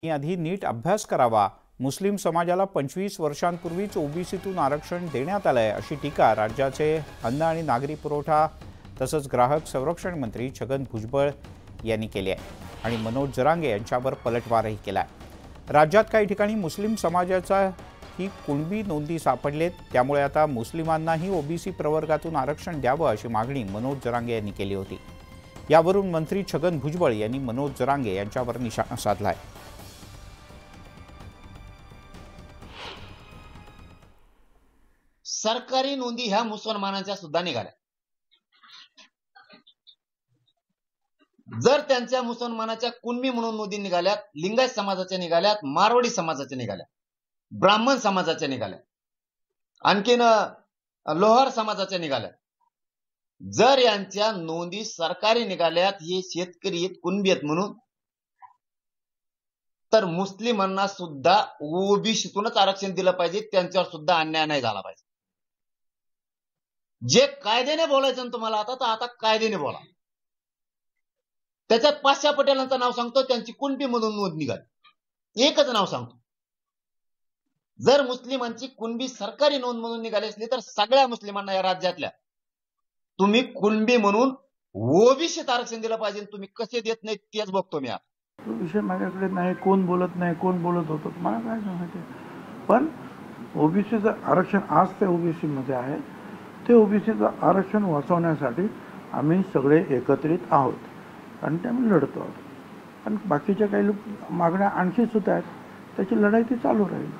आधी नीट अभ्यास करावा। मुस्लिम समाजाला 25 वर्षांपूर्वीच ओबीसीतून आरक्षण देण्यात आलंय अशी टीका राज्याचे अन्न आणि नागरी पुरवठा तसंच ग्राहक संरक्षण मंत्री छगन भुजबळ यांनी केली आहे आणि मनोज जरांगे यांच्यावर पलटवारही केला आहे। राज्यात काही ठिकाणी मुस्लिम समाजाचा ही कुणबी नोंदी सापडलेत, त्यामुळे आता मुस्लिमांनाही ओबीसी प्रवर्गातून आरक्षण द्यावं अशी मागणी मनोज जरांगे यांनी केली होती। यावरून मंत्री छगन भुजबळ यांनी मनोज जरांगे यांच्यावर निशाणा साधलाय। सरकारी नोंदी ह्या मुसलमानांच्या सुद्धा निघाल्या। जर त्यांच्या मुसलमानाच्या कुणबी म्हणून नोंदी निघाल्यात, लिंगायत समाजाच्या निघाल्यात, मारवाडी समाजाच्या निघाल्या, ब्राह्मण समाजाच्या निघाल्या, आणखीन लोहार समाजाच्या निघाल्या, जर यांच्या नोंदी सरकारी निघाल्यात, हे शेतकरी आहेत, कुणबी आहेत म्हणून, तर मुस्लिमांना सुद्धा ओबीसीतूनच आरक्षण दिलं पाहिजे, त्यांच्यावर सुद्धा अन्याय नाही झाला पाहिजे। जे कायद्याने बोलायचं ना तुम्हाला आता, तर आता कायद्याने बोला। त्याच्यात 500 पटेलांचं नाव सांगतो, त्यांची कुणबी मधून नोंद निघाली, एकच नाव सांगतो। जर मुस्लिमांची कुणबी सरकारी नोंद म्हणून निघाली असली तर सगळ्या मुस्लिमांना या राज्यातल्या तुम्ही कुणबी म्हणून ओबीसीत आरक्षण दिलं पाहिजे। तुम्ही कसे देत नाही तेच बघतो मी। तो विषय माझ्याकडे नाही, कोण बोलत नाही, कोण बोलत होतं मला काय सांगायचं। पण ओबीसीचं आरक्षण आज ते ओबीसी मध्ये आहे, ते ओबीसीचं आरक्षण वाचवण्यासाठी आम्ही सगळे एकत्रित आहोत आणि ते आम्ही लढतो आहोत। आणि बाकीच्या काही मागण्या आणखी सुद्धा आहेत, त्याची लढाई ती चालू राहील।